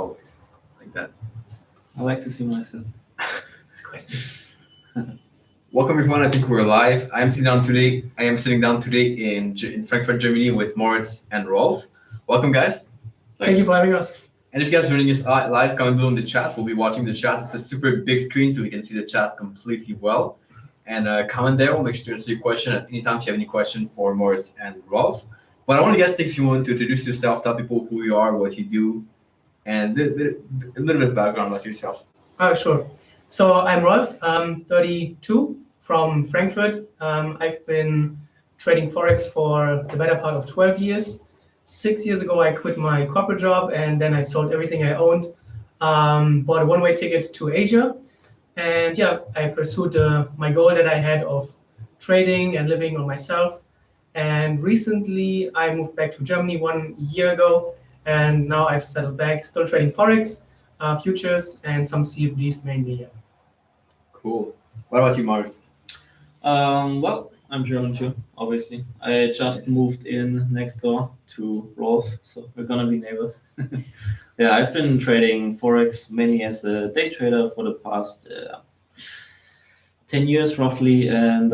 always, like that. I like to see myself. It's great. Welcome everyone. I think we're live. I am sitting down today in Frankfurt, Germany, with Moritz and Rolf. Welcome, guys. Thank you for having us. And if you guys are joining us live, comment below in the chat. We'll be watching the chat. It's a super big screen, so we can see the chat completely well. And comment there. We'll make sure to answer your question at any time if you have any question for Moritz and Rolf. But I want to take a few moments to introduce yourself, tell people who you are, what you do, and a little bit of background about yourself. Sure. So I'm Rolf. I'm 32 from Frankfurt. I've been trading Forex for the better part of 12 years. 6 years ago, I quit my corporate job and then I sold everything I owned, bought a one-way ticket to Asia. And yeah, I pursued my goal that I had of trading and living on myself. And recently I moved back to Germany 1 year ago. And now I've settled back, still trading Forex, futures, and some CFDs mainly. Yeah. Cool. What about you, Moritz? Well, I'm German too, obviously. I just moved in next door to Rolf, so we're gonna be neighbors. Yeah, I've been trading Forex mainly as a day trader for the past 10 years roughly, and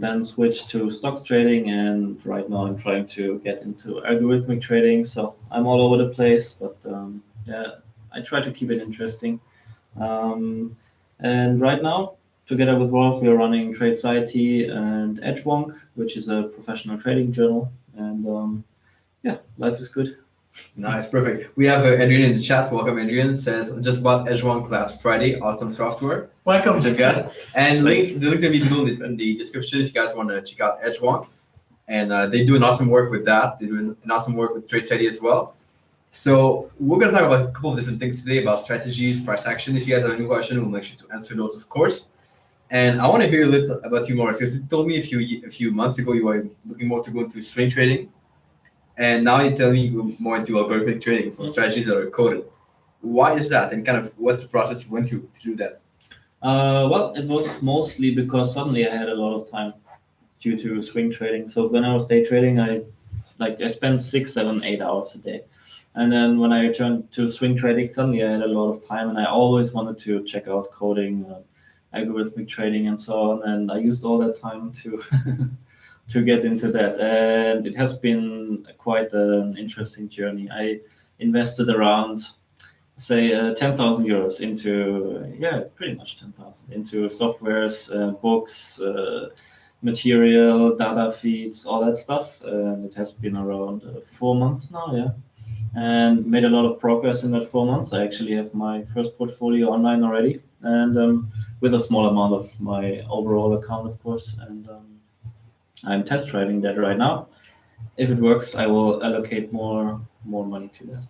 then switched to stocks trading, and right now I'm trying to get into algorithmic trading, so I'm all over the place, but yeah, I try to keep it interesting. And right now, together with Rolf, we are running Tradeciety and Edgewonk, which is a professional trading journal. And yeah, life is good. Nice, perfect. We have Adrian in the chat. Welcome, Adrian. Says, just bought Edgewonk last Friday. Awesome software. Welcome. Check guys. And the link will be below in the description if you guys want to check out Edgewonk. And they do an awesome work with that. They do an awesome work with Tradeciety as well. So we're going to talk about a couple of different things today about strategies, price action. If you guys have any question, we'll make sure to answer those, of course. And I want to hear a little about you, Moritz, because you told me a few months ago you were looking more to go into swing trading, and now you're telling me you go more into algorithmic trading, so strategies that are coded. Why is that, and kind of what's the process you went through to do that? Well, it was mostly because suddenly I had a lot of time due to swing trading. So when I was day trading, I spent 6, 7, 8 hours a day. And then when I returned to swing trading, suddenly I had a lot of time, and I always wanted to check out coding, algorithmic trading and so on, and I used all that time to to get into that, and it has been quite an interesting journey. I invested around, say, 10,000 euros into, pretty much 10,000 into softwares, books, material, data feeds, all that stuff, and it has been around 4 months now, and made a lot of progress in that 4 months. I actually have my first portfolio online already, and with a small amount of my overall account, of course, and I'm test driving that right now. If it works, I will allocate more money to that.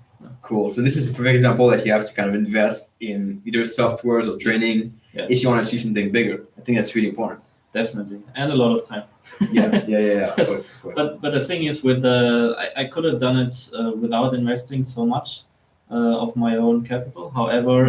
Cool. So this is a perfect example that you have to kind of invest in either softwares or training if you want to achieve something bigger. I think that's really important. Definitely, and a lot of time. Yeah. Of course. But the thing is, with I could have done it without investing so much of my own capital. However,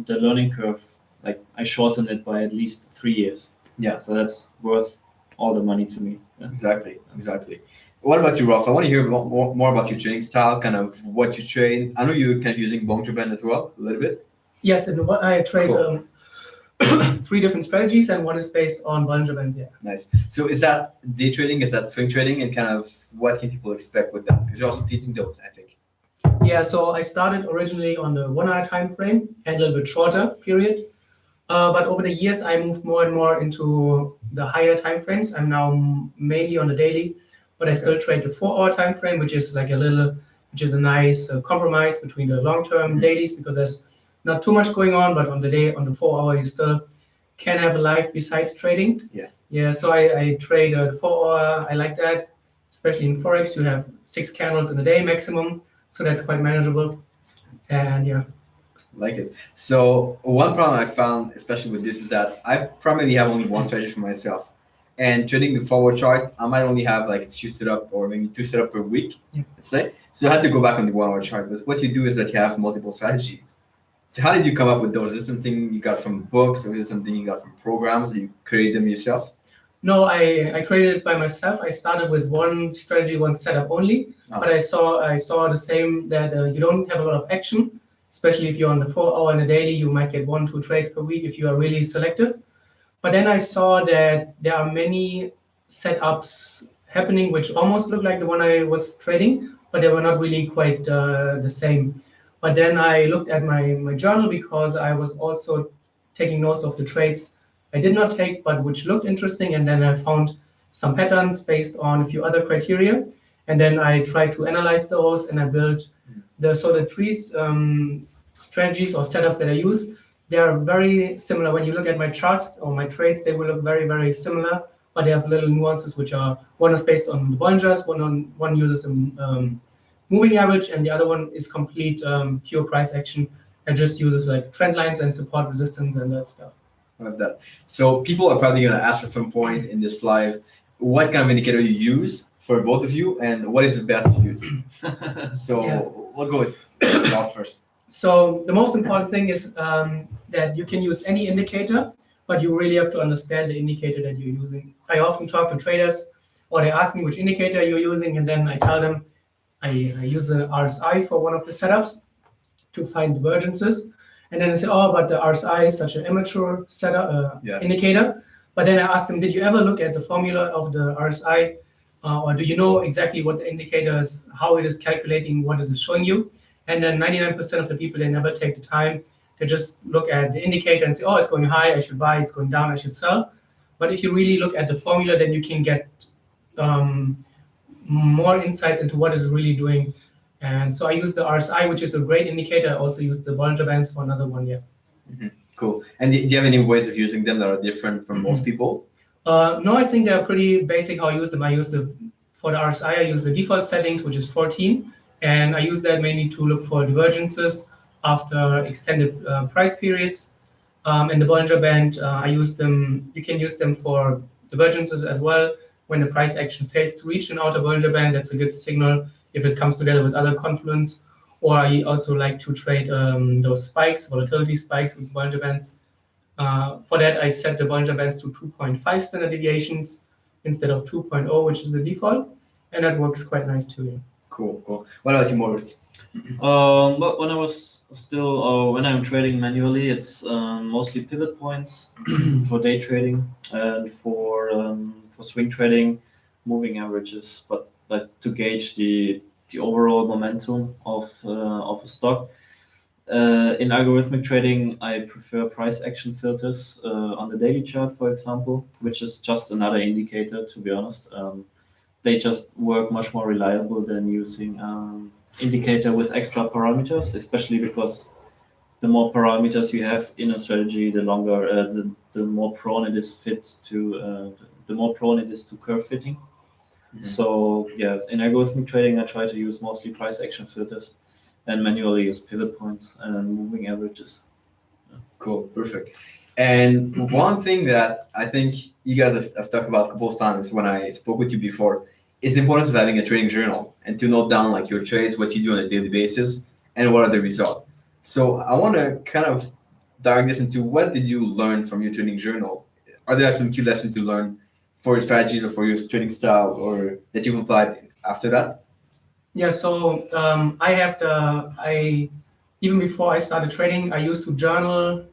the learning curve, like I shortened it by at least 3 years. Yeah. So that's worth all the money to me. Yeah. Exactly. What about you, Rolf? I want to hear more about your trading style, kind of what you trade. I know you're kind of using Bollinger Bands as well, a little bit. Yes, and what I trade 3 different strategies, and one is based on Bollinger Bands. Yeah. Nice. So is that day trading? Is that swing trading? And kind of what can people expect with that? Because you're also teaching those, I think. Yeah. So I started originally on the 1 hour time frame and a little bit shorter period. But over the years, I moved more and more into the higher time frames. I'm now mainly on the daily, but I still trade the 4 hour time frame, which is a nice compromise between the long-term dailies, because there's not too much going on, but on the 4 hour, you still can have a life besides trading. Yeah. So I trade the 4 hour. I like that, especially in Forex. You have 6 candles in a day maximum, so that's quite manageable. And yeah. Like it. So one problem I found, especially with this, is that I primarily have only one strategy for myself. And trading the forward chart, I might only have like a few setup or maybe 2 setup per week, let's say. So I had to go back on the 1 hour chart. But what you do is that you have multiple strategies. So how did you come up with those? Is this something you got from books, or is it something you got from programs, or you created them yourself? No, I created it by myself. I started with one strategy, one setup only, but I saw the same, that you don't have a lot of action. especially if you're on the 4 hour and a daily, you might get 1-2 trades per week if you are really selective. But then I saw that there are many setups happening which almost look like the one I was trading, but they were not really quite the same. But then I looked at my journal because I was also taking notes of the trades I did not take, but which looked interesting. And then I found some patterns based on a few other criteria. And then I tried to analyze those, and I built the three strategies or setups that I use. They are very similar. When you look at my charts or my trades, they will look very, very similar, but they have little nuances, which are, one is based on the Bollingers, one uses a moving average, and the other one is complete pure price action and just uses like trend lines and support resistance and that stuff. I love that. So people are probably going to ask at some point in this live, what kind of indicator you use for both of you, and what is the best to use? So we'll go with Rolf first. So the most important thing is that you can use any indicator, but you really have to understand the indicator that you're using. I often talk to traders, or they ask me which indicator you're using, and then I tell them I use an RSI for one of the setups to find divergences. And then they say, oh, but the RSI is such an immature setup indicator. But then I ask them, did you ever look at the formula of the RSI? Or do you know exactly what the indicator is, how it is calculating what it is showing you? And then 99% of the people, they never take the time. They just look at the indicator and say, oh, it's going high, I should buy, it's going down, I should sell. But if you really look at the formula, then you can get more insights into what it's really doing. And so I use the RSI, which is a great indicator. I also use the Bollinger Bands for another one, Cool. And do you have any ways of using them that are different from most people? No, I think they're pretty basic how I use them. For the RSI, I use the default settings, which is 14. And I use that mainly to look for divergences after extended price periods. And the Bollinger Band, I use them. You can use them for divergences as well. When the price action fails to reach an outer Bollinger Band, that's a good signal if it comes together with other confluence. Or I also like to trade those spikes, volatility spikes with Bollinger Bands. For that, I set the Bollinger Bands to 2.5 standard deviations instead of 2.0, which is the default. And that works quite nice too. Cool. What about you, Moritz? But when I was still, when I'm trading manually, it's mostly pivot points for day trading, and for swing trading, moving averages. But to gauge the overall momentum of a stock. In algorithmic trading, I prefer price action filters on the daily chart, for example, which is just another indicator, to be honest. They just work much more reliable than using indicator with extra parameters, especially because the more parameters you have in a strategy, the longer, the more prone it is the more prone it is to curve fitting. Mm-hmm. So in algorithmic trading, I try to use mostly price action filters, and manually use pivot points and moving averages. Cool, perfect. And one thing that I think you guys have talked about a couple of times when I spoke with you before is the importance of having a trading journal and to note down like your trades, what you do on a daily basis, and what are the results. So I want to kind of dive this into what did you learn from your trading journal? Are there some key lessons you learned for your strategies or for your trading style, or that you've applied after that? Yeah, so even before I started trading, I used to journal.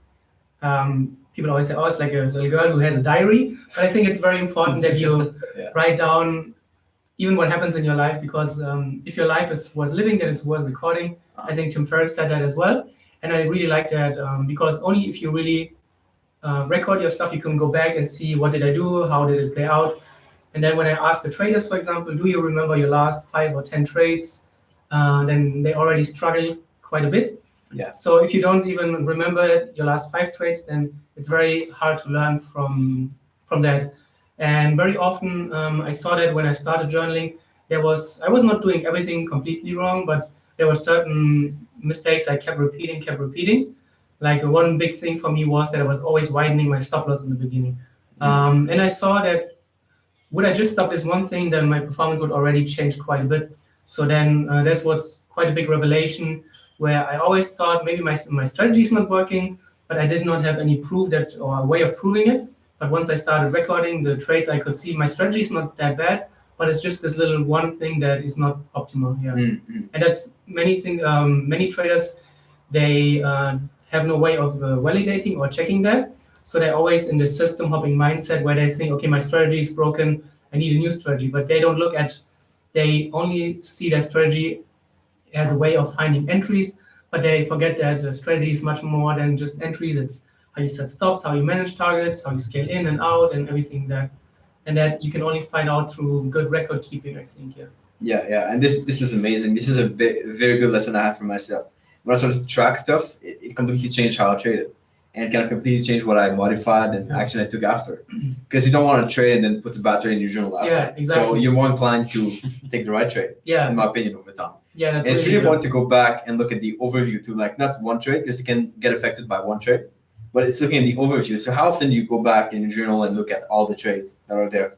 People always say, oh, it's like a little girl who has a diary. But I think it's very important that you write down even what happens in your life, because if your life is worth living, then it's worth recording. I think Tim Ferriss said that as well. And I really like that because only if you really record your stuff, you can go back and see what did I do, how did it play out. And then when I ask the traders, for example, do you remember your last 5 or 10 trades? Then they already struggle quite a bit. Yeah. So if you don't even remember your last 5 trades, then it's very hard to learn from that. And very often I saw that when I started journaling, I was not doing everything completely wrong, but there were certain mistakes I kept repeating. Like one big thing for me was that I was always widening my stop loss in the beginning. And I saw that would I just stop this one thing, then my performance would already change quite a bit. So then that's what's quite a big revelation, where I always thought maybe my strategy is not working, but I did not have any proof that or a way of proving it. But once I started recording the trades, I could see my strategy is not that bad, but it's just this little one thing that is not optimal. Yeah. Mm-hmm. And that's many things. Many traders, they have no way of validating or checking that. So they're always in the system hopping mindset where they think, okay, my strategy is broken, I need a new strategy. But they don't look at, they only see their strategy as a way of finding entries, but they forget that the strategy is much more than just entries. It's how you set stops, how you manage targets, how you scale in and out, and everything that. And that you can only find out through good record keeping, I think. Yeah, and this is amazing. This is a very good lesson I have for myself. When I started to track stuff, it completely changed how I traded, and kind of completely changed what I modified and action I took after. Because you don't want to trade and then put the bad trade in your journal after. Yeah, exactly. So you're more inclined to take the right trade. Yeah. In my opinion, over time. Yeah, that's and it's really good. important to go back and look at the overview to like not one trade because it can get affected by one trade, but it's looking at the overview. So how often do you go back in your journal and look at all the trades that are there?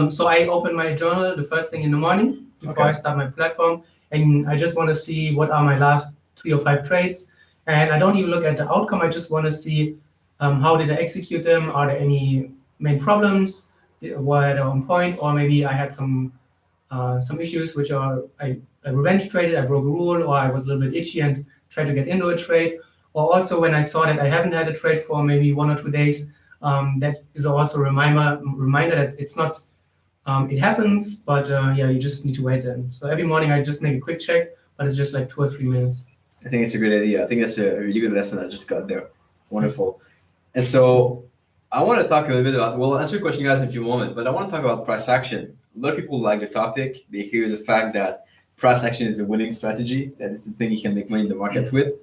So I open my journal the first thing in the morning before I start my platform, and I just want to see what are my last 3 or 5 trades. And I don't even look at the outcome. I just want to see how did I execute them? Are there any main problems? Were they on point? Or maybe I had some issues which are I revenge traded, I broke a rule, or I was a little bit itchy and tried to get into a trade. Or also when I saw that I haven't had a trade for maybe 1 or 2 days, that is also a reminder that it's not, it happens, but you just need to wait then. So every morning I just make a quick check, but it's just like 2 or 3 minutes. I think it's a great idea. I think that's a really good lesson I just got there. Wonderful. And so I want to talk a little bit about, well, I'll answer your question, guys, in a few moments, but I want to talk about price action. A lot of people like the topic. They hear the fact that price action is the winning strategy, that is the thing you can make money in the market with.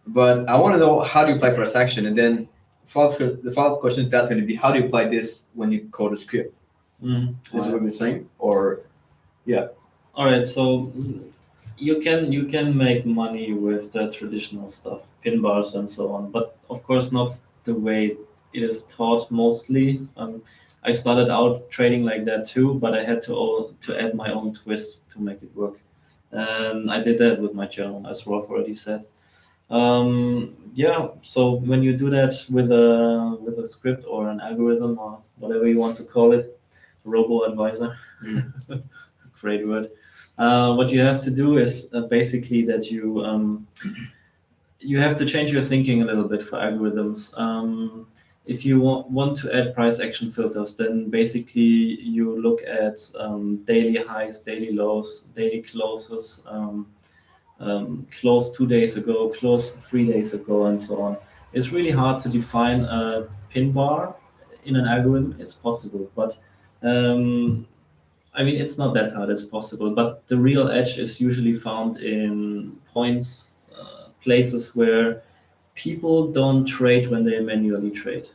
But I want to know, how do you apply price action? And then the follow-up question to that's going to be, how do you apply this when you code a script? Is it what we're saying? Or, yeah. All right, so you can make money with the traditional stuff, pin bars and so on, but of course not the way it is taught mostly. I started out trading like that too, but I had to add my own twist to make it work. And I did that with my journal, as Rolf already said. So when you do that with a script or an algorithm or whatever you want to call it, robo-advisor, great word. What you have to do is basically that you have to change your thinking a little bit for algorithms. If you want to add price action filters, then basically you look at daily highs, daily lows, daily closes, close 2 days ago, close 3 days ago, and so on. It's really hard to define a pin bar in an algorithm. It's possible, but it's not that hard. It's possible, but the real edge is usually found in points, places where people don't trade when they manually trade.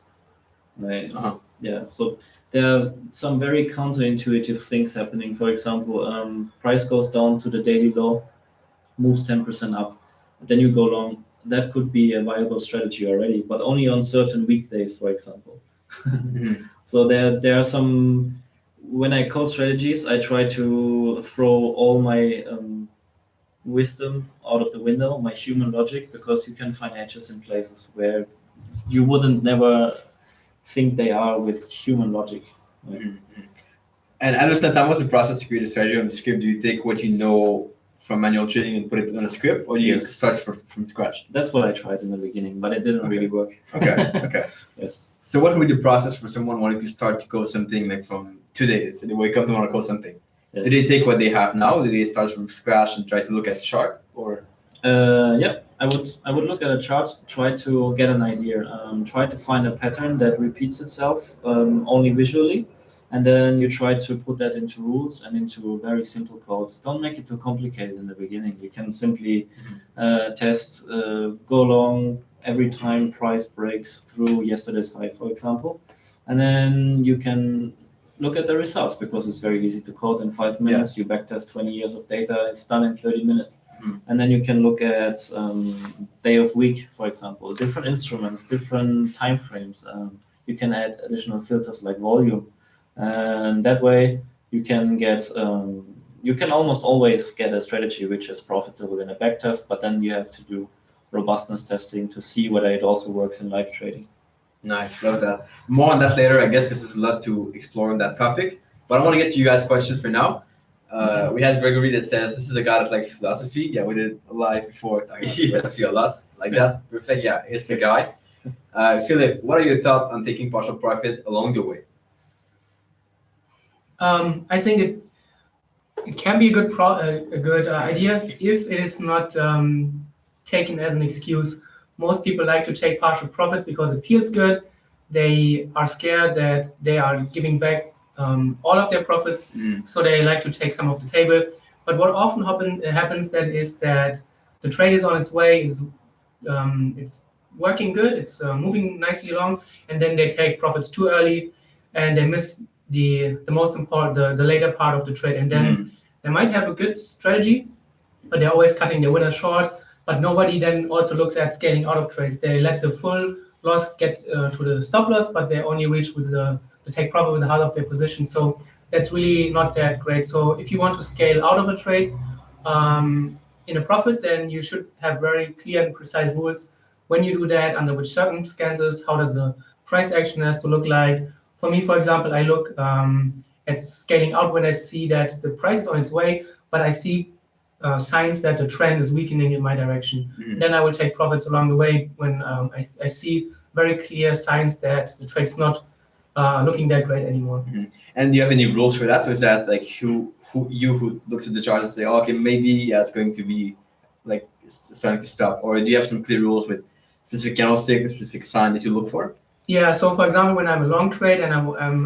Right. Yeah. So there are some very counterintuitive things happening. For example, price goes down to the daily low, moves 10% up, then you go long. That could be a viable strategy already, but only on certain weekdays, for example. So there are some. When I code strategies, I try to throw all my wisdom out of the window, my human logic, because you can find edges in places where you wouldn't never think they are with human logic. And I understand that was the process to create a strategy on the script. Do you take what you know from manual trading and put it on a script, or do you start from scratch? That's what I tried in the beginning, but it didn't really work. Okay. Yes. So what would be the process for someone wanting to start to code something like from today? So they wake up and want to code something. Yeah. Did they take what they have now? Did they start from scratch and try to look at the chart, or? I would look at a chart, try to get an idea, try to find a pattern that repeats itself only visually, and then you try to put that into rules and into very simple codes. Don't make it too complicated in the beginning. You can simply test, go long every time price breaks through yesterday's high, for example, and then you can look at the results because it's very easy to code in 5 minutes. You backtest 20 years of data, it's done in 30 minutes. And then you can look at day of week, for example, different instruments, different time frames. You can add additional filters like volume. And that way you can get, you can almost always get a strategy which is profitable in a backtest, but then you have to do robustness testing to see whether it also works in live trading. Nice, love that. More on that later, I guess, because there's a lot to explore on that topic. But I want to get to you guys' questions for now. We had Gregory that says this is a guy that likes philosophy. Yeah, we did a live before talking about philosophy a lot. like that. Perfect. Yeah, it's the guy. Philip, what are your thoughts on taking partial profit along the way? I think it can be a good idea if it is not taken as an excuse. Most people like to take partial profit because it feels good. They are scared that they are giving back all of their profits, so they like to take some off the table. But what often happens then is that the trade is on its way, it's working good, it's moving nicely along, and then they take profits too early, and they miss the most important, the later part of the trade, and then they might have a good strategy, but they're always cutting their winners short. But nobody then also looks at scaling out of trades. They let the full loss get to the stop loss, but they only reach with the take profit with the half of their position. So that's really not that great. So if you want to scale out of a trade in a profit, then you should have very clear and precise rules when you do that, under which circumstances, how does the price action has to look like. For me, for example, I look at scaling out when I see that the price is on its way, but I see signs that the trend is weakening in my direction. Then I will take profits along the way when I see very clear signs that the trade's not looking that great anymore. And do you have any rules for that? Or is that like who looks at the chart and say, oh, okay, maybe it's going to be like it's starting to stop? Or do you have some clear rules with specific candlestick, a specific sign that you look for? Yeah, so for example, when I'm a long trade and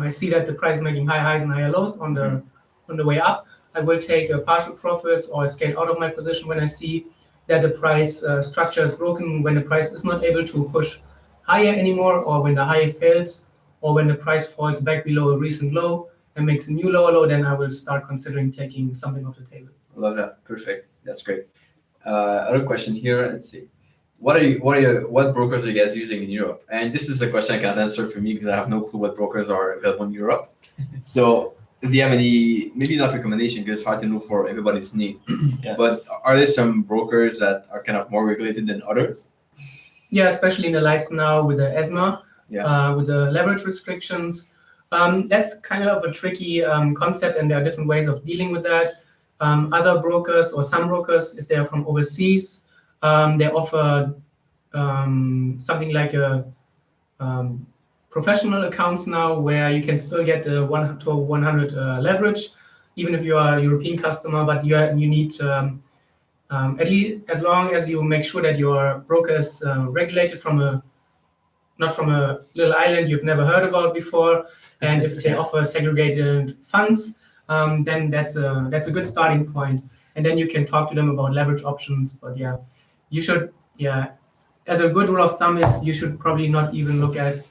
I see that the price is making high highs and higher lows on the way up, I will take a partial profit or scale out of my position when I see that the price structure is broken, when the price is not able to push higher anymore, or when the high fails, or when the price falls back below a recent low and makes a new lower low, then I will start considering taking something off the table. I love that. Perfect. That's great. Other question here. Let's see. What brokers are you guys using in Europe? And this is a question I can't answer for me because I have no clue what brokers are available in Europe. So if you have any, maybe not recommendation because it's hard to know for everybody's need, but are there some brokers that are kind of more regulated than others? Yeah, especially in the lights now with the ESMA, with the leverage restrictions. That's kind of a tricky concept, and there are different ways of dealing with that. Other brokers or some brokers, if they're from overseas, they offer something like a professional accounts now, where you can still get the 1 to 100 leverage, even if you are a European customer, but you need at least as long as you make sure that your broker is regulated not from a little island you've never heard about before, and if they offer segregated funds, then that's a good starting point, and then you can talk to them about leverage options. But you should as a good rule of thumb is you should probably not even look at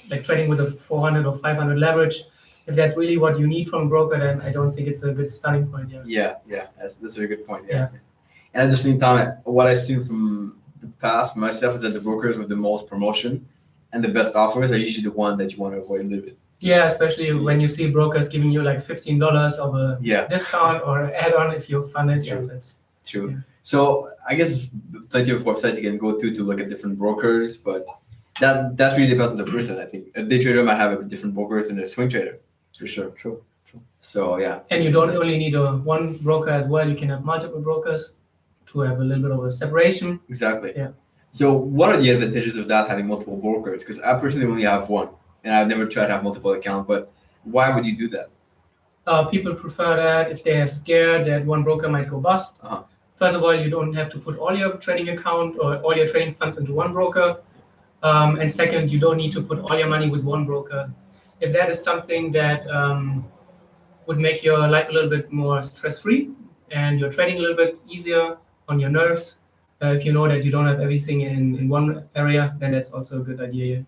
like trading with a 400 or 500 leverage. If that's really what you need from a broker, then I don't think it's a good starting point. That's a very good point. And at the same time, what I've seen from the past myself is that the brokers with the most promotion and the best offers are usually the one that you want to avoid a little bit. Yeah, especially when you see brokers giving you like $15 of a discount or add-on if you fund it. That's true. Yeah. So I guess plenty of websites you can go to look at different brokers, but that really depends on the person. I think a day trader might have different brokers than a swing trader. For sure. True. So and you don't only need one broker as well. You can have multiple brokers to have a little bit of a separation. Exactly. Yeah. So what are the advantages of that, having multiple brokers? Because I personally only have one, and I've never tried to have multiple accounts. But why would you do that? People prefer that if they are scared that one broker might go bust. First of all, you don't have to put all your trading account or all your trading funds into one broker. And second, you don't need to put all your money with one broker. If that is something that would make your life a little bit more stress-free and your trading a little bit easier on your nerves, if you know that you don't have everything in one area, then that's also a good idea.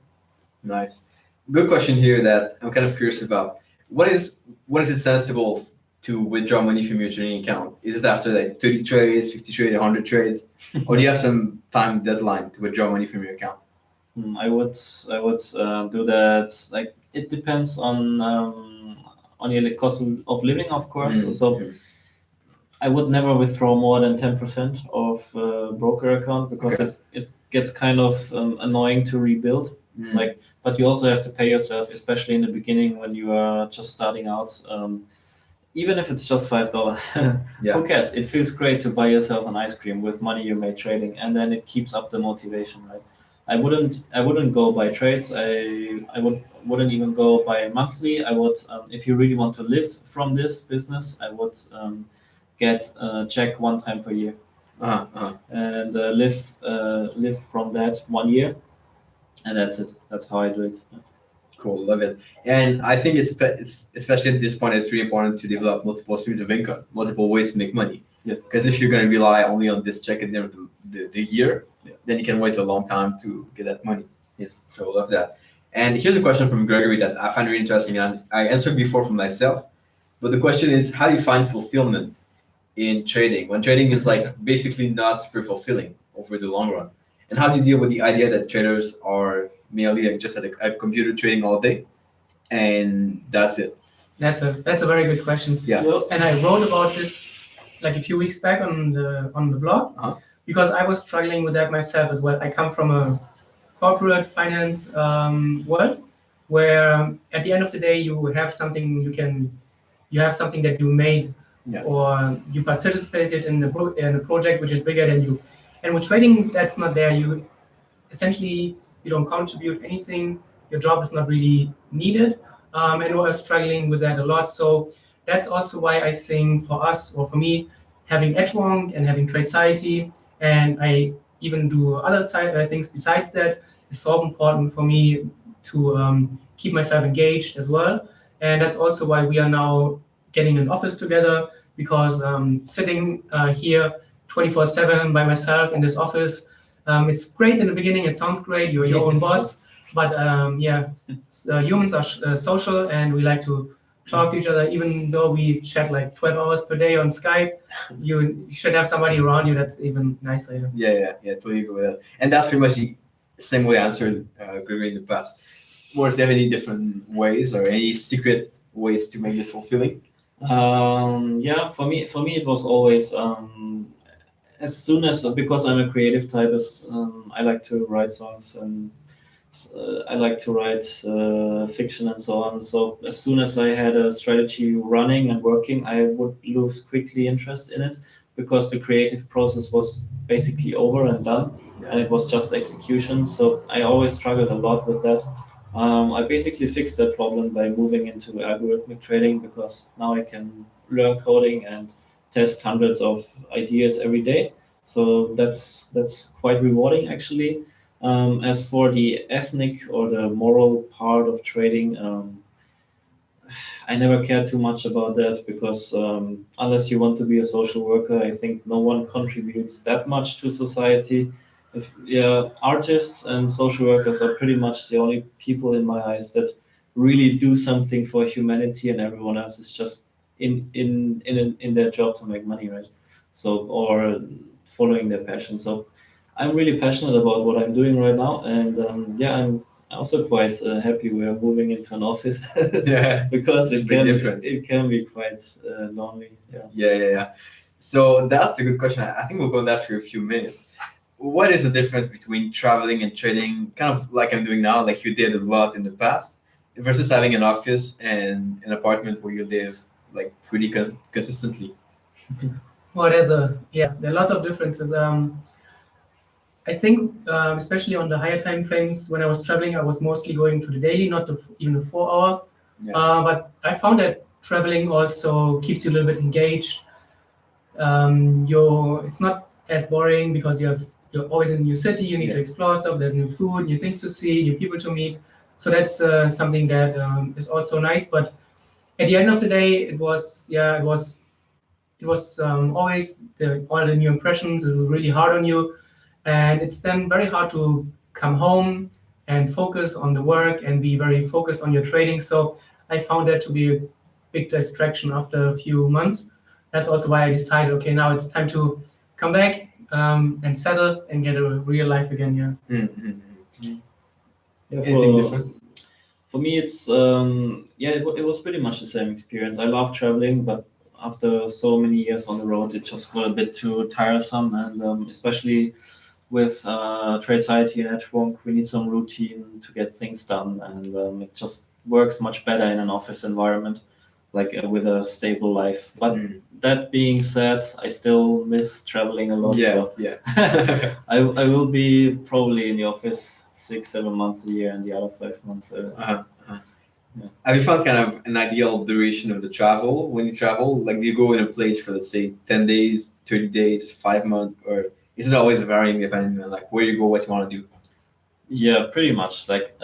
Nice. Good question here that I'm kind of curious about. What is it sensible to withdraw money from your trading account? Is it after like 30 trades, 50 trades, 100 trades? Or do you have some time deadline to withdraw money from your account? I would do that. Like it depends on your cost of living, of course. So I would never withdraw more than 10% of broker account because it gets kind of annoying to rebuild. But you also have to pay yourself, especially in the beginning when you are just starting out. even if it's just $5, Yeah. who cares? It feels great to buy yourself an ice cream with money you made trading, and then it keeps up the motivation, right? I wouldn't go by trades. Wouldn't even go by monthly. I would, if you really want to live from this business, I would get a check one time per year and live from that 1 year, and that's it. That's how I do it. Cool, love it. And I think it's especially at this point, it's really important to develop multiple streams of income, multiple ways to make money. Yeah. Because if you're going to rely only on this check at the end of the year, then you can wait a long time to get that money. Yes. So love that. And here's a question from Gregory that I find really interesting, and I answered before for myself. But the question is, how do you find fulfillment in trading when trading is like basically not super fulfilling over the long run? And how do you deal with the idea that traders are merely like just at a computer trading all day, and that's it? That's a very good question. Yeah. Well, and I wrote about this like a few weeks back on the blog because I was struggling with that myself as well. I come from a corporate finance world where at the end of the day you have something that you made or you participated in the project which is bigger than you. And with trading, that's not there. You essentially you don't contribute anything. Your job is not really needed, and we're struggling with that a lot. So that's also why I think for us or for me, having Edgewonk and having Tradeciety, and I even do other things besides that, is so important for me to keep myself engaged as well. And that's also why we are now getting an office together, because sitting here 24/7 by myself in this office, it's great in the beginning. It sounds great. You're your own boss, but humans are social, and we like to talk to each other. Even though we chat like 12 hours per day on Skype, you should have somebody around you that's even nicer. Yeah, totally agree with that. And that's pretty much the same way I answered Gregory in the past. Moritz, do you have any different ways or any secret ways to make this fulfilling? For me it was always as soon as, because I'm a creative type, I like to write songs and I like to write fiction and so on. So as soon as I had a strategy running and working, I would lose quickly interest in it, because the creative process was basically over and done, and it was just execution. So I always struggled a lot with that. I basically fixed that problem by moving into algorithmic trading, because now I can learn coding and test hundreds of ideas every day. So that's quite rewarding, actually. As for the ethnic or the moral part of trading, I never cared too much about that, because unless you want to be a social worker, I think no one contributes that much to society. Artists and social workers are pretty much the only people in my eyes that really do something for humanity, and everyone else is just in their job to make money, right? So, or following their passion. So I'm really passionate about what I'm doing right now, and I'm also quite happy we are moving into an office. Because it can be quite lonely. Yeah. So that's a good question. I think we'll go on that for a few minutes. What is the difference between traveling and trading, kind of like I'm doing now, like you did a lot in the past, versus having an office and an apartment where you live like pretty consistently? Well, there are lots of differences. I think, especially on the higher time frames, when I was traveling, I was mostly going to the daily, not even the 4 hour. But I found that traveling also keeps you a little bit engaged. It's not as boring, because you're always in a new city. You need to explore stuff. There's new food, new things to see, new people to meet. So that's something that is also nice. But at the end of the day, it was always all the new impressions is really hard on you, and it's then very hard to come home and focus on the work and be very focused on your trading. So I found that to be a big distraction after a few months. That's also why I decided, okay, now it's time to come back and settle and get a real life again. Anything different? For me, it's it was pretty much the same experience. I love traveling, but after so many years on the road, it just got a bit too tiresome, and especially with Tradeciety and Edgewonk, we need some routine to get things done, and it just works much better in an office environment. like with a stable life. But Mm. that being said, I still miss traveling a lot. Yeah, So yeah. I will be probably in the office 6-7 months a year, and the other 5 months. Uh-huh. Yeah. Have you found kind of an ideal duration of the travel when you travel? Like, do you go in a place for, let's say, 10 days, 30 days, 5 months, or is it always varying depending on like where you go, what you want to do? Yeah, pretty much. Like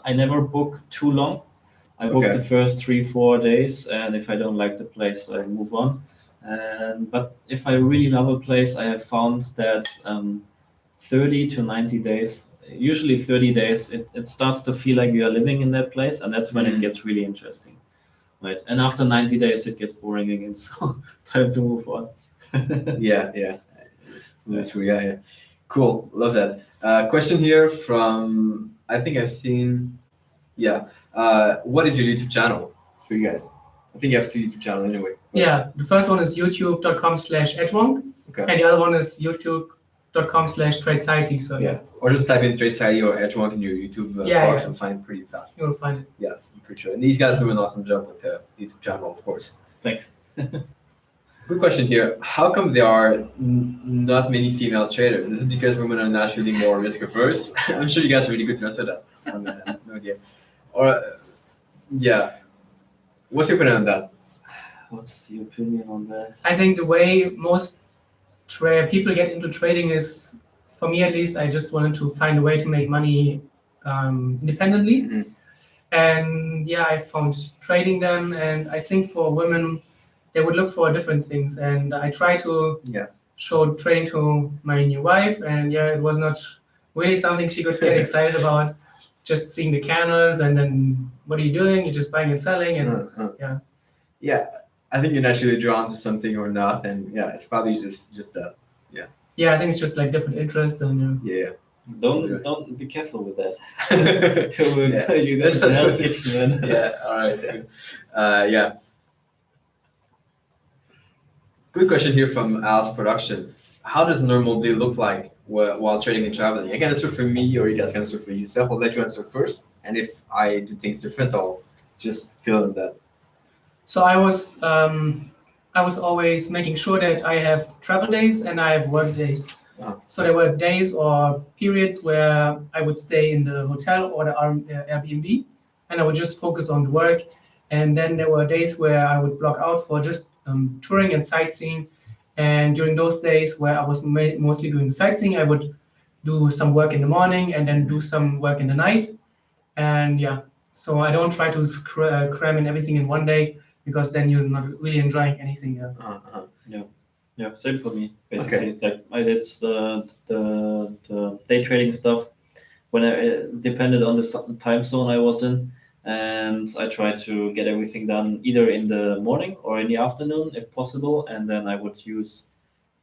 I never book too long. I book Okay. the first 3-4 days, and if I don't like the place, I move on. But if I really love a place, I have found that 30 to 90 days, usually 30 days, it starts to feel like you are living in that place, and that's when it Mm. gets really interesting. Right. And after 90 days, it gets boring again. So time to move on. Yeah, yeah. It's totally true. Yeah, yeah. Cool. Love that. Question here from, I think I've seen, yeah. What is your YouTube channel for you guys? I think you have 2 YouTube channels anyway. but- Yeah, the first one is youtube.com/Edgewonk, Okay. and the other one is youtube.com/Tradeciety. So Yeah. Or just type in Tradeciety or Edgewonk in your YouTube Yeah, box yeah. and find it pretty fast. you'll find it. Yeah, I'm pretty sure. And these guys do an awesome job with the YouTube channel, of course. Thanks. Good question here. How come there are not many female traders? Is it because women are naturally more risk averse? I'm sure you guys are really good to answer that. No idea. Or, yeah. What's your opinion on that? What's the opinion on that? I think the way most people get into trading is, for me at least, I just wanted to find a way to make money independently. Mhm. And yeah, I found trading then, and I think for women, they would look for different things. And I try to Yeah. show trading to my new wife, and yeah, it was not really something she could get excited about. Just seeing the candles, and then what are you doing? You're just buying and selling, and yeah. Yeah. I think you're naturally drawn to something or not, and yeah, it's probably just that. Yeah, I think it's just like different interests, and Yeah. Don't be careful with that. Yeah. You guys in Hell's Kitchen, man. Yeah. All right. Yeah. Good question here from Al's Productions. How does a normal day look like while trading and traveling? I can answer for me, or you guys can answer for yourself. I'll let you answer first, and if I do things different, I'll just fill in that. so I was always making sure that I have travel days and I have work days. Wow. So there were days or periods where I would stay in the hotel or the Airbnb, and I would just focus on the work. And then there were days where I would block out for just touring and sightseeing. And during those days where I was mostly doing sightseeing, I would do some work in the morning and then do some work in the night. And yeah, so I don't try to cram in everything in one day, because then you're not really enjoying anything. Yeah, same for me. Basically, like I did the day trading stuff when it depended on the time zone I was in, and I tried to get everything done either in the morning or in the afternoon if possible, and then I would use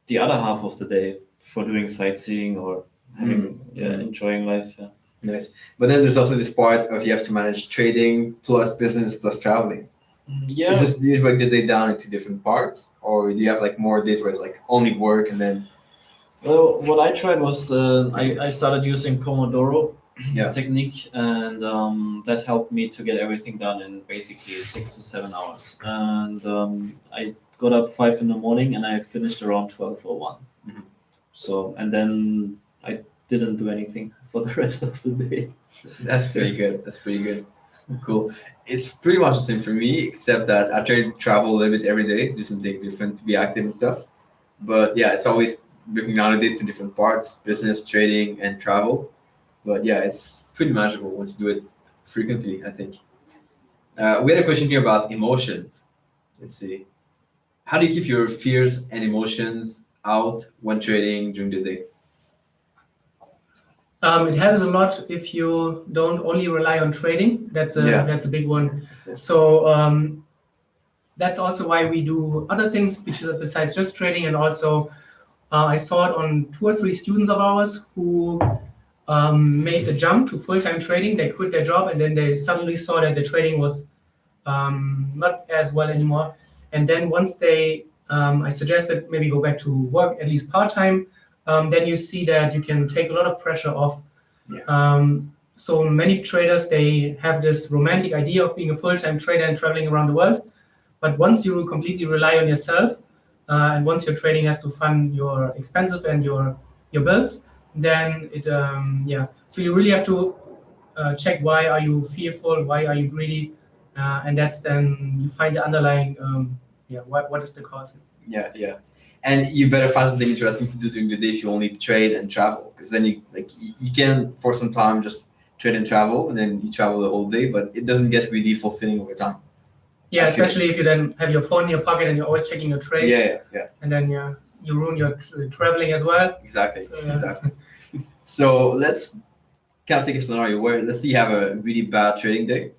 the other half of the day for doing sightseeing or having enjoying life. Yeah. Nice. But then there's also this part of you have to manage trading plus business plus traveling. Yeah. Is this, do you break the day down into different parts, or do you have like more days where it's like only work and then? Well, what I tried was I started using Pomodoro Yeah. technique, and that helped me to get everything done in basically 6 to 7 hours. And I got up 5 in the morning and I finished around 12 or 1. Mhm. So, and then I didn't do anything for the rest of the day. That's pretty good. That's pretty good. Cool. It's pretty much the same for me, except that I try to travel a little bit every day, do something different to be active and stuff. But yeah, it's always breaking down a day to different parts: business, trading, and travel. But yeah, it's pretty manageable once you do it frequently, I think. We had a question here about emotions. Let's see. How do you keep your fears and emotions out when trading during the day? It helps a lot if you don't only rely on trading. That's a big one. So that's also why we do other things besides just trading. And also, I saw it on 2 or 3 students of ours who made the jump to full-time trading. They quit their job, and then they suddenly saw that the trading was not as well anymore. And then once I suggested maybe go back to work at least part-time. Then you see that you can take a lot of pressure off. Yeah. So many traders, they have this romantic idea of being a full-time trader and traveling around the world. But once you completely rely on yourself, and once your trading has to fund your expenses and your bills, then it So you really have to check why are you fearful, why are you greedy, and that's then you find the underlying what is the cause. Yeah. And you better find something interesting to do during the day if you only trade and travel, because then you can for some time just trade and travel, and then you travel the whole day, but it doesn't get really fulfilling over time. Yeah, especially if you then have your phone in your pocket and you're always checking your trades. Yeah. And then you ruin your traveling as well. Exactly. So, yeah. Exactly. So let's kind of take a scenario where, let's say you have a really bad trading day.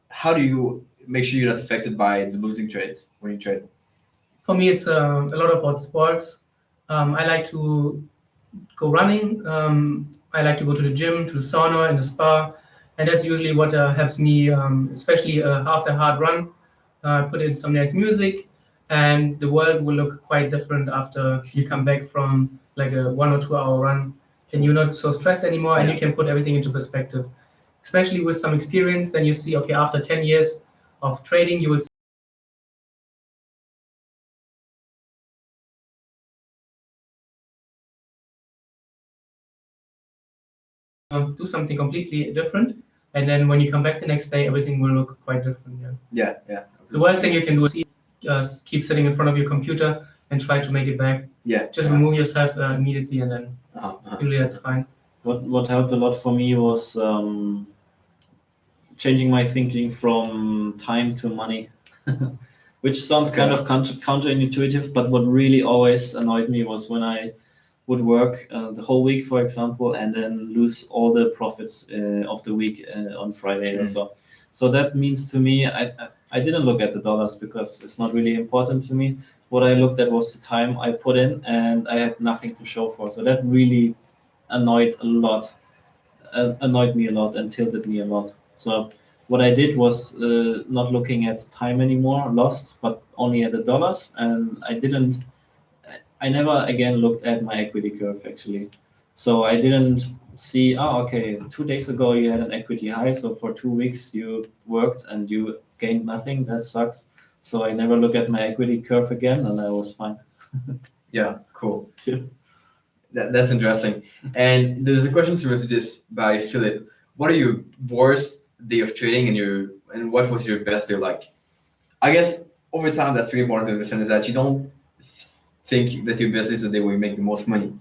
How do you make sure you're not affected by the losing trades when you trade? For me, it's a lot about sports. I like to go running. I like to go to the gym, to the sauna, and the spa. And that's usually what helps me, especially after a hard run. Put in some nice music, and the world will look quite different after you come back from like a 1 or 2 hour run. And you're not so stressed anymore, and you can put everything into perspective. Especially with some experience, then you see, okay, after 10 years of trading, you will do something completely different, and then when you come back the next day, everything will look quite different. Yeah. The worst thing you can do is keep sitting in front of your computer and try to make it back. Yeah. Just remove yourself immediately, and then usually that's fine. What helped a lot for me was changing my thinking from time to money, which sounds kind of counterintuitive, but what really always annoyed me was when I would work the whole week, for example, and then lose all the profits of the week on Friday or so. So that means to me, I didn't look at the dollars because it's not really important to me. What I looked at was the time I put in, and I had nothing to show for. So that really annoyed me a lot and tilted me a lot. So what I did was not looking at time anymore, lost, but only at the dollars, and I never again looked at my equity curve actually. So I didn't see, okay, 2 days ago you had an equity high, so for 2 weeks you worked and you gained nothing. That sucks. So I never look at my equity curve again, and I was fine. Yeah, cool. That's interesting. And there's a question to this by Philip. What are your worst day of trading and what was your best day like? I guess over time that's really important to understand is that you don't think that your best day is the day where you make the most money.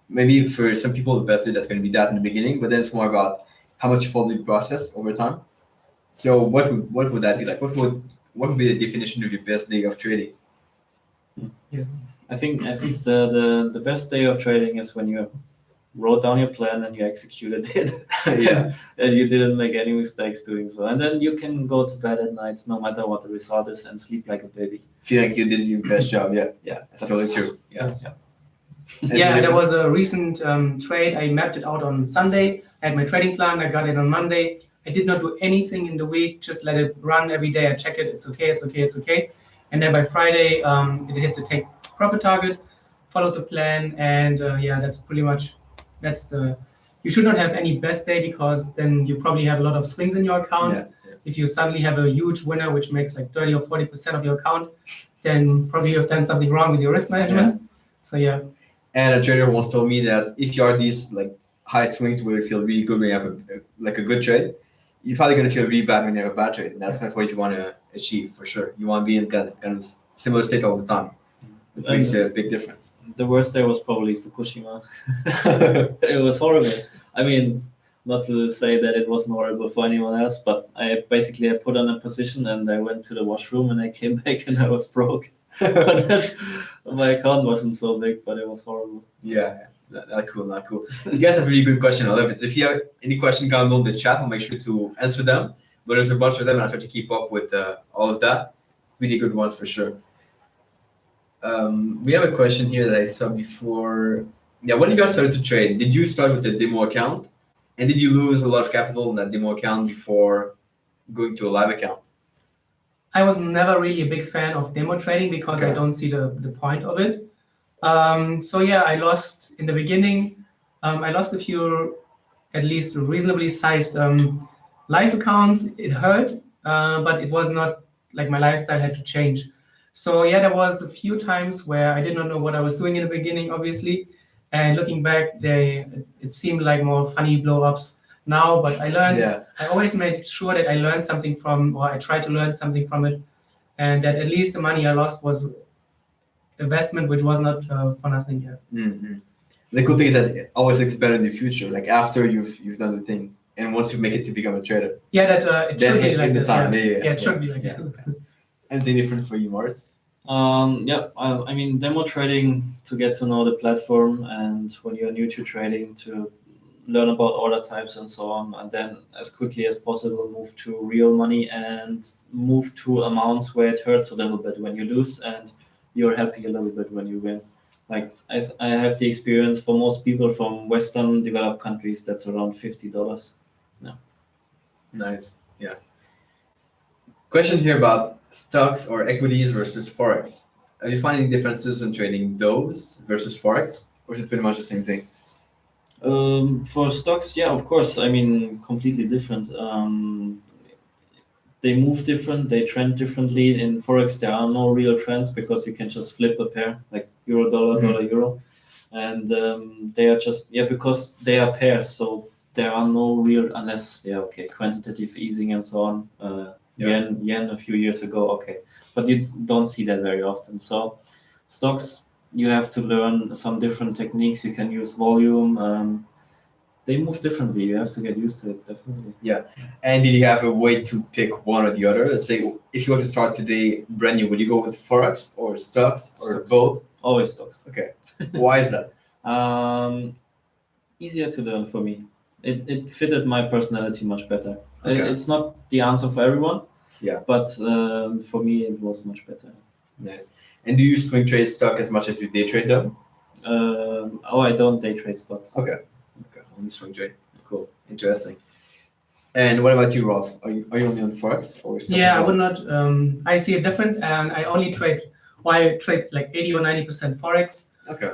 Maybe for some people the best day that's going to be that in the beginning, but then it's more about how much you follow the process over time. So what would that be like? What would be the definition of your best day of trading? Yeah. I think the best day of trading is when you wrote down your plan and you executed it. Yeah. And you didn't make any mistakes doing so. And then you can go to bed at night no matter what the result is and sleep like a baby. Feel like you did your best job. Yeah. That's totally true. Yeah, there was a recent trade. I mapped it out on Sunday. I had my trading plan. I got it on Monday. I did not do anything in the week. Just let it run every day. I check it. It's okay. And then by Friday, it hit the take profit target, followed the plan, and that's pretty much you should not have any best day because then you probably have a lot of swings in your account. Yeah. If you suddenly have a huge winner, which makes like 30 or 40% of your account, then probably you have done something wrong with your risk management. So And a trader once told me that if you are these like high swings where you feel really good when you have a good trade, you're probably going to feel really bad when you have a bad trade. And that's not what you want to achieve for sure. You want to be in kind of similar state all the time. It makes a big difference. The worst day was probably Fukushima. It was horrible. I mean, not to say that it wasn't horrible for anyone else, but I put on a position and I went to the washroom and I came back and I was broke. But my account wasn't so big, but it was horrible. Yeah, not cool. You guys have a really good question. I love it. If you have any question down below in the chat, I'll make sure to answer them. But there's a bunch of them, and I'll try to keep up with all of that. Really good ones for sure. We have a question here that I saw before. Yeah, when you guys started to trade, did you start with a demo account? And did you lose a lot of capital in that demo account before going to a live account? I was never really a big fan of demo trading because I don't see the point of it. I lost in the beginning. I lost a few, at least reasonably sized live accounts. It hurt, but it was not like my lifestyle had to change. So yeah, there was a few times where I did not know what I was doing in the beginning, obviously. And looking back, it seemed like more funny blow-ups now, but I learned. Yeah. I always made sure that I learned something from, or I tried to learn something from it, and that at least the money I lost was investment, which was not for nothing. Yeah. Mm-hmm. The cool thing is that it always looks better in the future, like after you've done the thing, and once you make it to become a trader. Yeah, that it Then should be in like the that. time, Yeah, it should be like yeah. that. Anything different for you, Moritz? I mean, demo trading to get to know the platform, and when you're new to trading, to learn about order types and so on, and then as quickly as possible move to real money and move to amounts where it hurts a little bit when you lose, and you're happy a little bit when you win. Like I have the experience for most people from Western developed countries, that's around $50. Nice. Yeah. Question here about stocks or equities versus Forex. Are you finding differences in trading those versus Forex, or is it pretty much the same thing? For stocks, yeah, of course. I mean, completely different. They move different, they trend differently. In Forex, there are no real trends because you can just flip a pair, like euro, dollar, dollar, euro. And they are just, because they are pairs. So there are no real, unless, quantitative easing and so on. Yen a few years ago, okay. But you don't see that very often. So stocks, you have to learn some different techniques. You can use volume. They move differently. You have to get used to it, definitely. Yeah. And did you have a way to pick one or the other? Let's say if you were to start today brand new, would you go with Forex or stocks or both? Always stocks. Okay. Why is that? Easier to learn for me. It fitted my personality much better. Okay. It's not the answer for everyone. Yeah. But for me, it was much better. Nice. And do you swing trade stock as much as you day trade them? I don't day trade stocks. Okay. Only swing trade. Cool. Interesting. And what about you, Rolf? Are you only on Forex or stock? Yeah, I would not. I see it different, and I only trade. I trade like 80 or 90% Forex. Okay.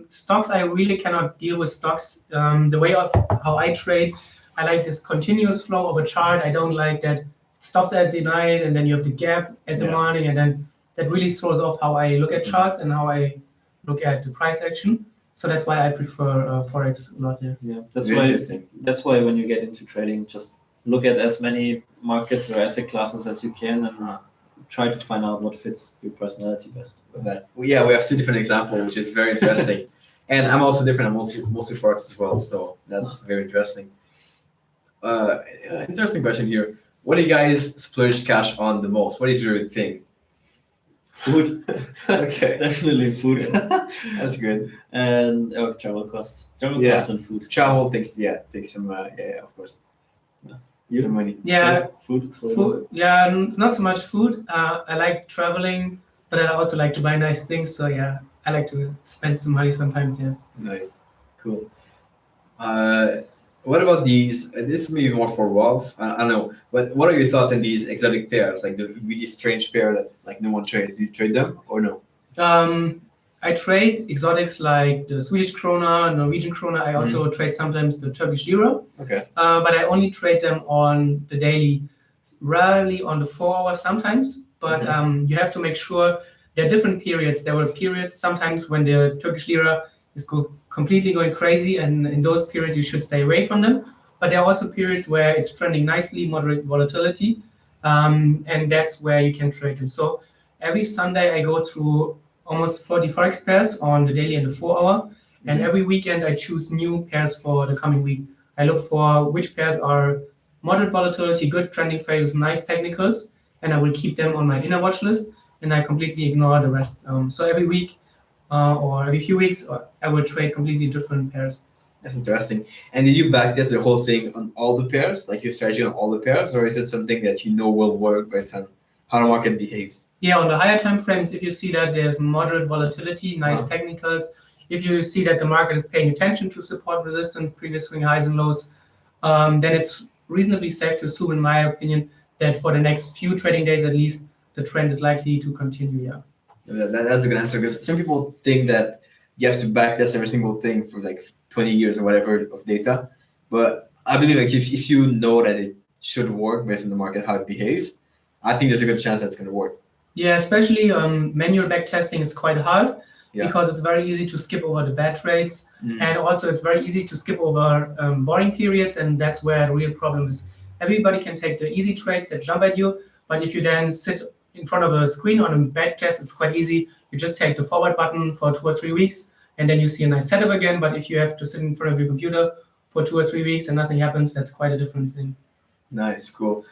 Stocks, I really cannot deal with stocks. The way of how I trade, I like this continuous flow of a chart. I don't like that it stops at the night and then you have the gap at the morning, and then that really throws off how I look at charts and how I look at the price action. So that's why I prefer Forex a lot. Yeah, that's why when you get into trading, just look at as many markets or asset classes as you can and try to find out what fits your personality best. We have two different examples, which is very interesting. And I'm also different. I'm mostly Forex as well, so that's very interesting. Interesting question here. What do you guys splurge cash on the most? What is your thing? Food. Okay. Definitely food. That's good. And travel costs. Costs and food. Travel takes some of course. You? Some money. Yeah. Food. Yeah, it's not so much food. I like traveling, but I also like to buy nice things. So yeah, I like to spend some money sometimes. Yeah. Nice. Cool. What about these? This may be more for Rolf. I don't know. But what are your thoughts on these exotic pairs, like the really strange pair that like no one trades? Do you trade them or no? I trade exotics like the Swedish krona, Norwegian krona. I also trade sometimes the Turkish lira. Okay. But I only trade them on the daily, rarely on the 4 hour sometimes. But you have to make sure there are different periods. There were periods sometimes when the Turkish lira is completely going crazy, and in those periods you should stay away from them. But there are also periods where it's trending nicely, moderate volatility, and that's where you can trade them. So every Sunday I go through almost 40 Forex pairs on the daily and the 4 hour, and every weekend I choose new pairs for the coming week. I look for which pairs are moderate volatility, good trending phases, nice technicals, and I will keep them on my inner watch list, and I completely ignore the rest. So every week or every few weeks, I will trade completely different pairs. That's interesting. And did you backtest the whole thing on all the pairs, like your strategy on all the pairs, or is it something that you know will work based on how the market behaves? Yeah, on the higher time frames, if you see that there's moderate volatility, nice technicals, if you see that the market is paying attention to support resistance, previous swing highs and lows, then it's reasonably safe to assume, in my opinion, that for the next few trading days at least, the trend is likely to continue. Yeah. That's a good answer, because some people think that you have to backtest every single thing for like 20 years or whatever of data. But I believe like if you know that it should work based on the market, how it behaves, I think there's a good chance that's going to work. Yeah, especially manual back testing is quite hard Yeah. because it's very easy to skip over the bad trades. Mm. And also it's very easy to skip over boring periods, and that's where the real problem is. Everybody can take the easy trades that jump at you, but if you then sit in front of a screen on a back test, it's quite easy. You just take the forward button for 2 or 3 weeks, and then you see a nice setup again. But if you have to sit in front of your computer for 2 or 3 weeks and nothing happens, that's quite a different thing. Nice, cool.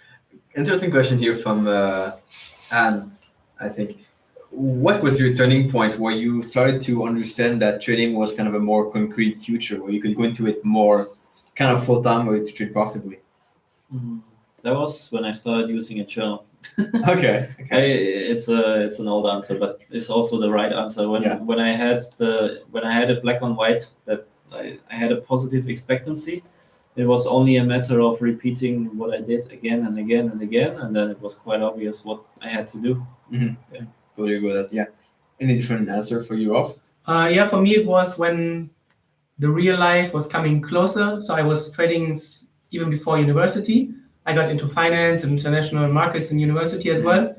Interesting question here from Anne, I think. What was your turning point where you started to understand that trading was kind of a more concrete future, where you could go into it more kind of full time or to trade profitably? That was when I started using a journal. Okay. It's an old answer, but it's also the right answer. When I had it black on white that I had a positive expectancy, it was only a matter of repeating what I did again and again and again, and then it was quite obvious what I had to do. Mm-hmm. Yeah, totally agree with that. Yeah. Any different answer for you, Rolf? Yeah, for me it was when the real life was coming closer. So I was trading even before university. I got into finance and international markets in university as well.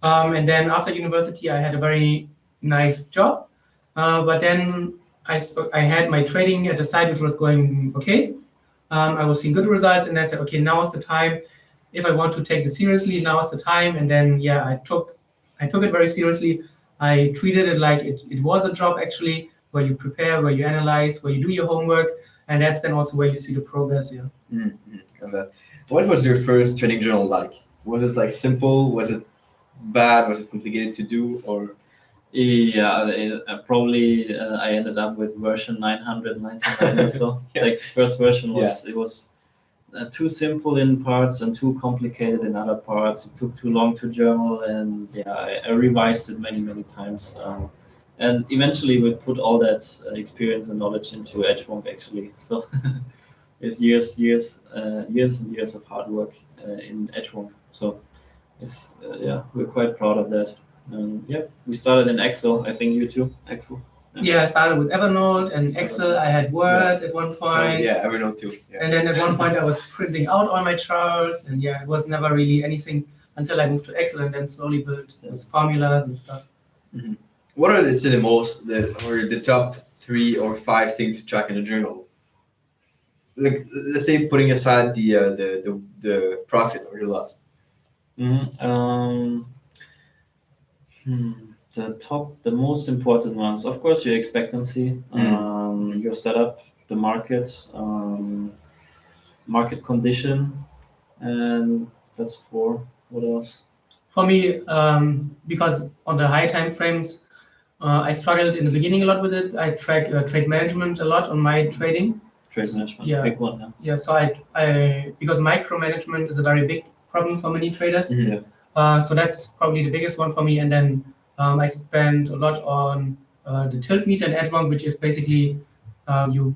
And then after university, I had a very nice job. But then I had my trading at the side, which was going okay. I was seeing good results, and I said, okay, now is the time. If I want to take this seriously, now is the time. And then, yeah, I took it very seriously. I treated it like it was a job, actually, where you prepare, where you analyze, where you do your homework. And that's then also where you see the progress, yeah. Mm-hmm. What was your first trading journal like? Was it like simple? Was it bad? Was it complicated to do? Or yeah, probably I ended up with version 999 or so. Yeah. Like first version was too simple in parts and too complicated in other parts. It took too long to journal, and I revised it many times. And eventually we put all that experience and knowledge into Edgewonk actually. So it's years and years of hard work in Edgewonk. So it's we're quite proud of that. We started in Excel. I think you too, Excel. Yeah, I started with Evernote and Excel. I had Word at one point. So, Evernote too. Yeah. And then at one point I was printing out all my charts, and it was never really anything until I moved to Excel and then slowly built with formulas and stuff. Mm-hmm. What are the top 3 or 5 things to track in a journal? Like, let's say putting aside the profit or the loss. The most important ones, of course, your expectancy, your setup, the market, market condition, and that's 4. What else? For me, because on the high time frames, I struggled in the beginning a lot with it. I track trade management a lot on my trading. Trade management, big one. Yeah. Yeah. So I because micromanagement is a very big problem for many traders. Mm-hmm. So that's probably the biggest one for me. And then I spend a lot on the tilt meter and Edgewonk, which is basically you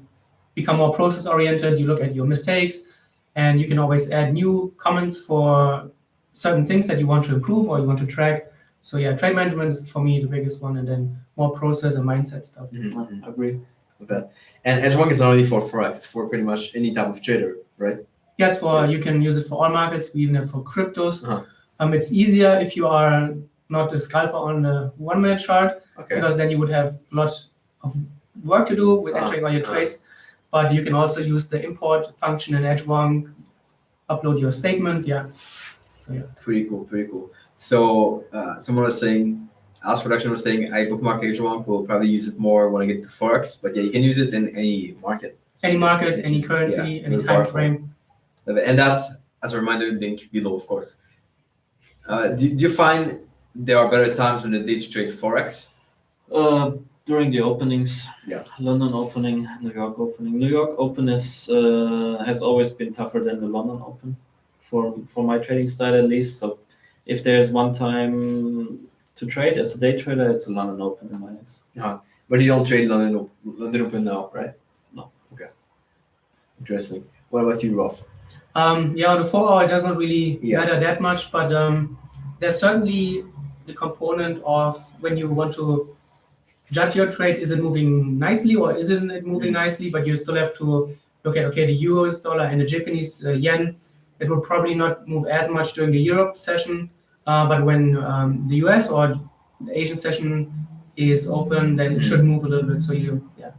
become more process oriented. You look at your mistakes, and you can always add new comments for certain things that you want to improve or you want to track. So trade management is for me the biggest one, and then more process and mindset stuff. Mm-hmm. I agree with that. And Edgewonk is not only for Forex; it's for pretty much any type of trader, right? Yeah, it's for you can use it for all markets. We even have for cryptos. It's easier if you are not a scalper on a 1-minute chart, because then you would have a lot of work to do with entering all your trades. But you can also use the import function in Edgewonk, upload your statement. So Pretty cool. So someone was saying, As Production was saying, I bookmark Edgewonk. We'll probably use it more when I get to Forex. But you can use it in any market. Any market, any currency, any time frame. And that's, as a reminder, link below, of course. Do you find there are better times in the day to trade Forex? During the openings. London opening, New York opening. New York open has always been tougher than the London open for my trading style, at least. So if there's one time to trade as a day trader, it's the London open in my eyes. But you don't trade London open now, right? No. Okay. Interesting. What about you, Rolf? On the 4 hour, it does not really matter that much, but there's certainly the component of when you want to judge your trade, is it moving nicely or isn't it moving nicely, but you still have to look at, the US dollar and the Japanese yen. It will probably not move as much during the Europe session, But when the US or the Asian session is open, then it should move a little bit. So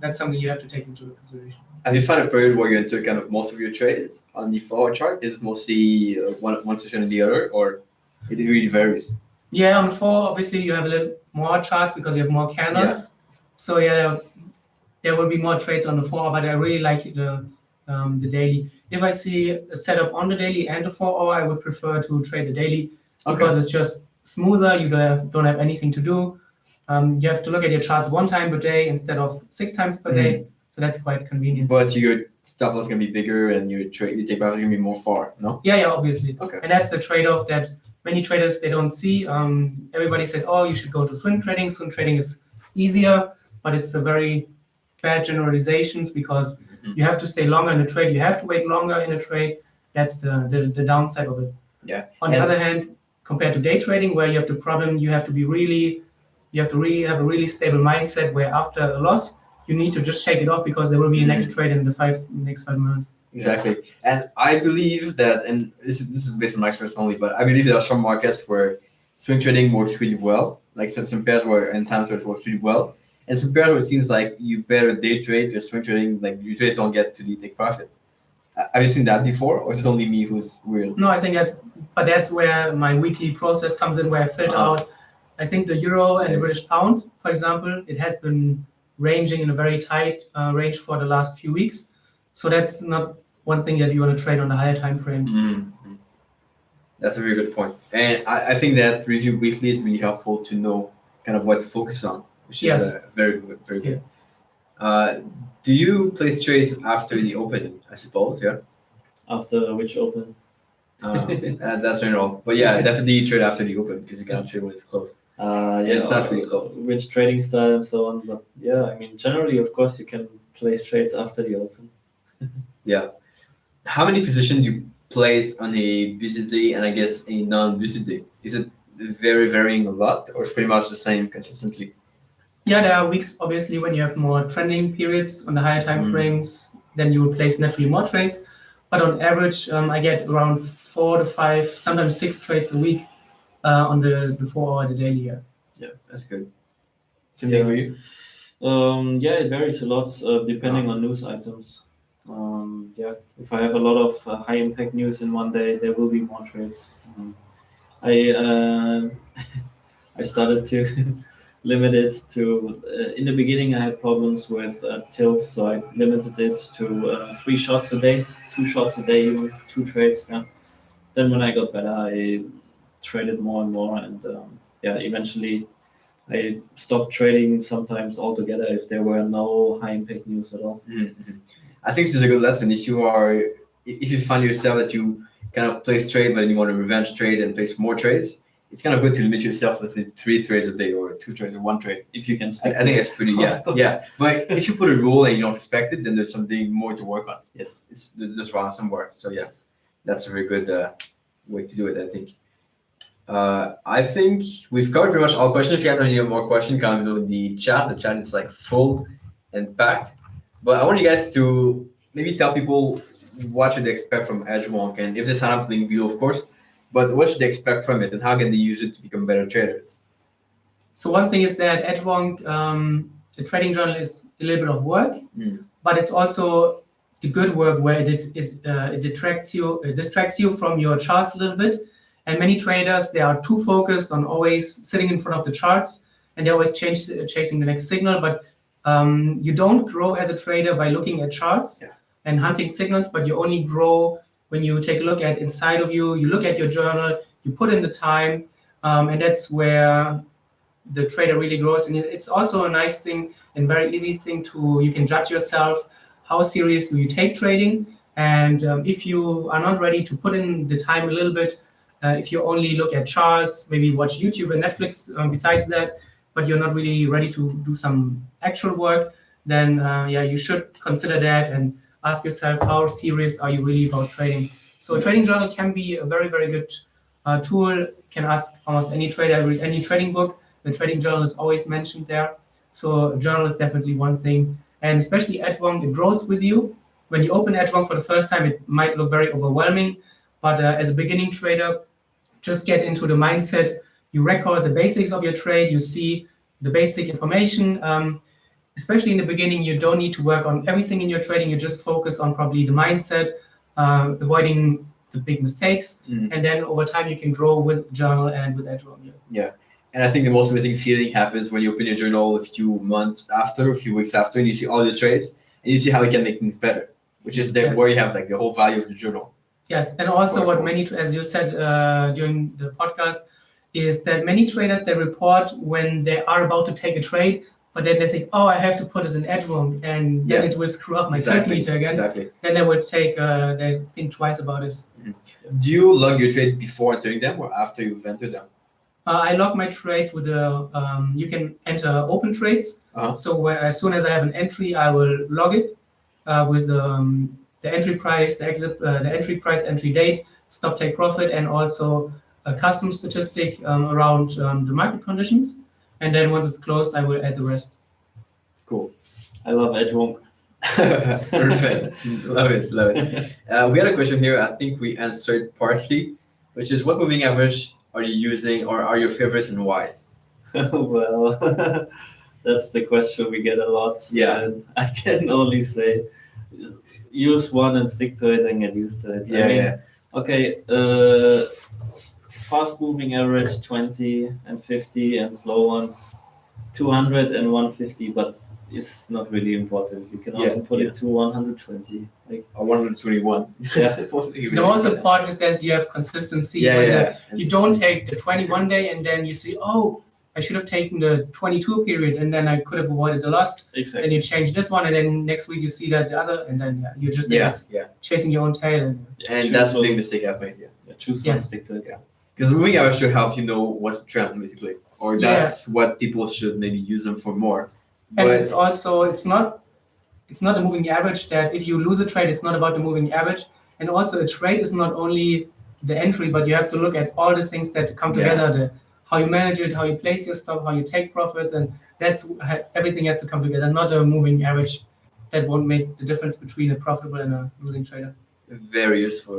that's something you have to take into consideration. Have you found a period where you enter kind of most of your trades on the 4-hour chart? Is it mostly one session and the other, or it really varies? Yeah, on the 4, obviously you have a little more charts because you have more candles. Yeah. So there will be more trades on the 4, but I really like the daily. If I see a setup on the daily and the 4-hour, I would prefer to trade the daily because it's just smoother. You don't have anything to do. You have to look at your charts 1 time per day instead of 6 times per day. So that's quite convenient. But your stop loss is gonna be bigger, and your take profit is gonna be more far. No. Yeah, obviously. Okay. And that's the trade-off that many traders they don't see. Everybody says, "Oh, you should go to swing trading. Swing trading is easier," but it's a very bad generalizations because you have to stay longer in a trade. You have to wait longer in a trade. That's the downside of it. Yeah. On the other hand, compared to day trading, where you have the problem, you have to really have a really stable mindset. Where after a loss, you need to just shake it off because there will be a next trade in the next 5 months. Exactly. And I believe that, and this is based on my experience only, but I believe there are some markets where swing trading works really well. Like some pairs where and time charts works really well. And some pairs where it seems like you better day trade because swing trading, like your trades don't get to the take profit. Have you seen that before, or is it only me who's weird? No, I think but that's where my weekly process comes in, where I filter out. I think the euro and the British pound, for example, it has been ranging in a very tight range for the last few weeks. So that's not one thing that you want to trade on the higher time frames. Mm-hmm. That's a very good point. And I think that review weekly is really helpful to know kind of what to focus on, which is very good, very good. Do you place trades after the opening, I suppose, yeah? After which open? That's general. But yeah, definitely trade after the open because you cannot trade when it's closed. It's not really close. Which trading style and so on. But yeah, I mean, generally, of course, you can place trades after the open. Yeah. How many positions do you place on a busy day and I guess a non-busy day? Is it varying a lot, or it's pretty much the same consistently? Yeah, there are weeks, obviously, when you have more trending periods on the higher time frames, then you will place naturally more trades. But on average, I get around 4 to 5, sometimes 6 trades a week on the 4-hour, the daily. Yeah, that's good. Same thing for you? Yeah, it varies a lot depending on news items. If I have a lot of high impact news in one day, there will be more trades. I started to limit it to in the beginning I had problems with tilt, so I limited it to 3 shots a day, 2 shots a day, even 2 trades. Then when I got better, I traded more and more, and eventually I stopped trading sometimes altogether if there were no high impact news at all. Mm-hmm. I think this is a good lesson. If you find yourself that you kind of place trade, but you want to revenge trade and place more trades, it's kind of good to limit yourself, let's say 3 trades a day or 2 trades or 1 trade. If you can stick I think that's pretty, yeah. But if you put a rule and you don't respect it, then there's something more to work on. Yes. It's just wrong somewhere. So yes, that's a very good way to do it, I think. I think we've covered pretty much all questions. If you have any more questions, comment in the chat. The chat is like full and packed. But I want you guys to maybe tell people what should they expect from Edgewonk, and if they sign up, link below, of course. But what should they expect from it, and how can they use it to become better traders? So one thing is that Edgewonk, the trading journal, is a little bit of work, but it's also the good work where it distracts you from your charts a little bit. And many traders, they are too focused on always sitting in front of the charts, and they're always chasing the next signal. But you don't grow as a trader by looking at charts and hunting signals, but you only grow when you take a look at inside of you look at your journal, you put in the time, and that's where the trader really grows. And it's also a nice thing and very easy thing you can judge yourself. How serious do you take trading? And if you are not ready to put in the time a little bit, if you only look at charts, maybe watch YouTube and Netflix besides that, but you're not really ready to do some actual work, then you should consider that and ask yourself, how serious are you really about trading? So a trading journal can be a very, very good tool. You can ask almost any trader, read any trading book. The trading journal is always mentioned there. So a journal is definitely one thing. And especially Edgewonk, it grows with you. When you open Edgewonk for the first time, it might look very overwhelming. But as a beginning trader, just get into the mindset. You record the basics of your trade. You see the basic information. Especially in the beginning, you don't need to work on everything in your trading. You just focus on probably the mindset, avoiding the big mistakes, and then over time you can grow with journal and with Edgewonk. Yeah, and I think the most amazing feeling happens when you open your journal a few months after, a few weeks after, and you see all your trades, and you see how you can make things better, which is where you have like the whole value of the journal. Yes, and also what many, as you said during the podcast, is that many traders, they report when they are about to take a trade, but then they think, oh, I have to put this in Edgewonk, and then it will screw up my trade meter again. Exactly. Then they would they think twice about it. Do you log your trade before entering them or after you've entered them? I log my trades with you can enter open trades. So as soon as I have an entry, I will log it with the entry price, the entry price, entry date, stop take profit, and also a custom statistic around the market conditions. And then once it's closed, I will add the rest. Cool. I love Edgewonk. Perfect. Love it. We had a question here. I think we answered partly, which is what moving average are you using or are your favorite and why? Well, that's the question we get a lot. Yeah. And I can only say use one and stick to it and get used to it. Okay, fast moving average 20 and 50 and slow ones 200 and 150, but it's not really important. You can also put it to 120, like or 121. Yeah. The most important is that you have consistency. You don't take the 21 day and then you see, oh, I should have taken the 22 period and then I could have avoided the loss. Exactly. Then you change this one and then next week you see that the other and then you're just chasing your own tail. And that's the big mistake I've made. Choose one, stick to it. Because moving average should help you know what's the trend basically, or that's what people should maybe use them for more. And it's also it's not a moving average that if you lose a trade, it's not about the moving average. And also a trade is not only the entry, but you have to look at all the things that come together. How you manage it, how you place your stop, how you take profits, and everything has to come together. Not a moving average that won't make the difference between a profitable and a losing trader. Very useful.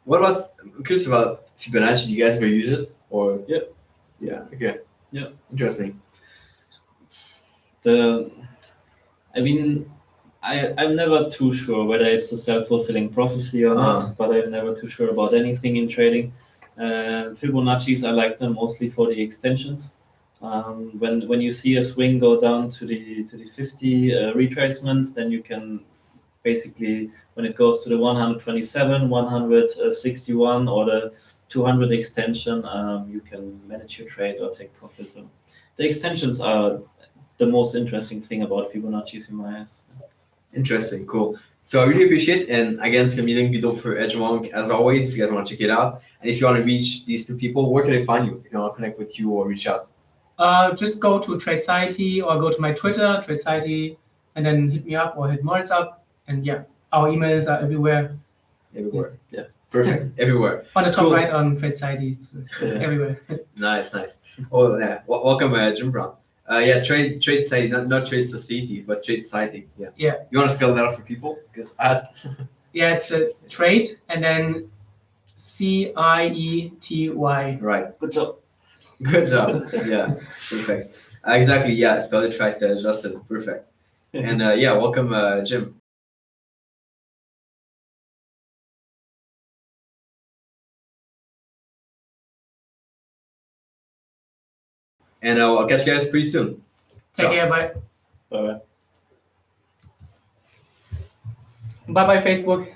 What about? I'm curious about Fibonacci. Do you guys ever use it? Or okay. Yeah. Interesting. I'm never too sure whether it's a self-fulfilling prophecy or not, but I'm never too sure about anything in trading. Fibonacci's, I like them mostly for the extensions. When you see a swing go down to the 50 retracement, then you can basically, when it goes to the 127, 161 or the 200 extension, you can manage your trade or take profit. The extensions are the most interesting thing about Fibonacci's in my eyes. Interesting, cool. So I really appreciate it. And again, it's going to be linked below for Edgewonk as always, if you guys want to check it out. And if you want to reach these two people, where can they find you? If you want to connect with you or reach out? Just go to Tradeciety or go to my Twitter, Tradeciety, and then hit me up or hit Moritz up. And our emails are everywhere. Everywhere. Yeah. Perfect. Everywhere. On the top right on Tradeciety, it's everywhere. Nice. Oh, yeah. Welcome, Jim Brown. Tradeciety, not Tradeciety, but Tradeciety. Yeah. You want to spell that out for people? Because it's a trade and then Ciety. Right. Good job. Yeah. Perfect. Exactly. Yeah. Spell it right, Justin. Perfect. And welcome, Jim. And I'll catch you guys pretty soon. Take care, bye. Bye-bye. Bye-bye, Facebook.